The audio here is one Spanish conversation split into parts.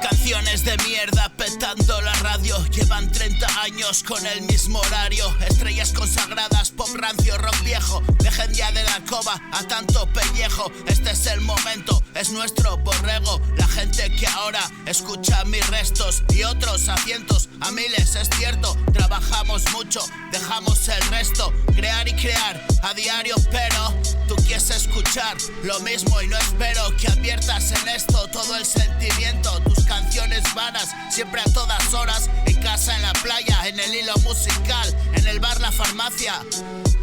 Canciones de mierda petando la radio. Llevan 30 años con el mismo horario. Estrellas consagradas, pop rancio, rock viejo. Dejen ya de la alcoba a tanto pellejo. Este es el momento, es nuestro borrego. La gente que ahora escucha mis restos y otros a cientos, a miles, es cierto. Trabajamos mucho, dejamos el resto. Crear y crear a diario, pero tú quieres escuchar lo mismo y no espero que adviertas en esto todo el sentimiento. Tus canciones vanas, siempre a todas horas. En casa, en la playa, en el hilo musical, en el bar, la farmacia.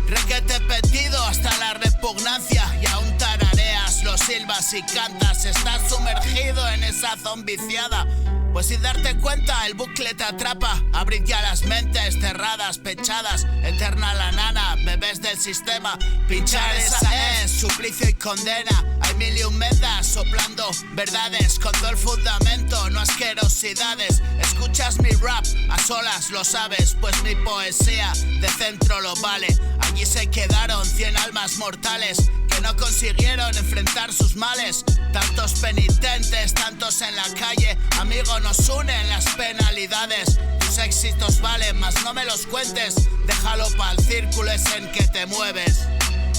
Requete petido hasta la repugnancia. Y aún tarareas, lo silbas y cantas. Estás sumergido en esa zombiciada. Pues sin darte cuenta el bucle te atrapa. Abrid ya las mentes cerradas, pechadas. Eterna la nana, bebés del sistema. Pinchar esa es suplicio y condena. Hay mil y un medas soplando verdades con todo el fundamento, no asquerosidades. Escuchas mi rap, a solas lo sabes, pues mi poesía de centro lo vale. Allí se quedaron 100 almas mortales que no consiguieron enfrentar sus males. Tantos penitentes, tantos en la calle. Amigo, nos unen las penalidades. Tus éxitos valen, mas no me los cuentes. Déjalo pa'l círculo es en que te mueves.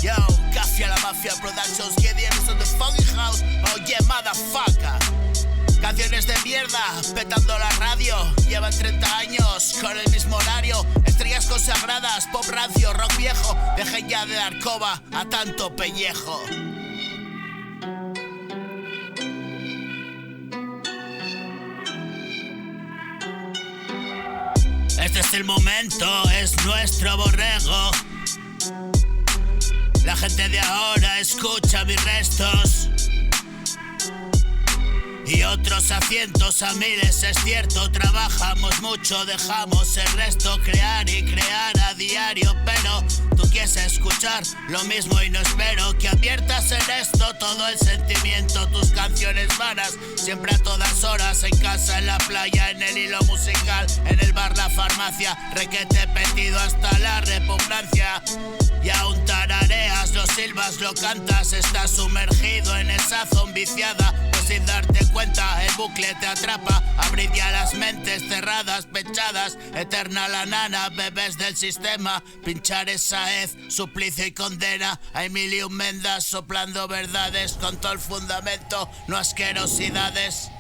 Yo, Cafia la Mafia Productions, get the on the fucking house. Oh yeah, motherfucker. Canciones de mierda, petando la radio. Llevan 30 años con el mismo horario. Estrellas consagradas, pop rancio, rock viejo. Dejen ya de dar coba a tanto pellejo. Este es el momento, es nuestro borrego. La gente de ahora escucha mis restos y otros a cientos, a miles, es cierto. Trabajamos mucho, dejamos el resto. Crear y crear a diario, pero tú quieres escuchar lo mismo y no espero que adviertas en esto todo el sentimiento. Tus canciones vanas, siempre a todas horas. En casa, en la playa, en el hilo musical, en el bar, la farmacia. Requete petido hasta la repugnancia. Y aún tarareas, lo silbas, lo cantas. Estás sumergido en esa zombiciada. Pues sin darte cuenta el bucle te atrapa. Abrid ya las mentes cerradas, pechadas. Eterna la nana, bebés del sistema. Pinchar esa hez, suplicio y condena. Hay mil y un mendas soplando verdades con todo el fundamento, no asquerosidades.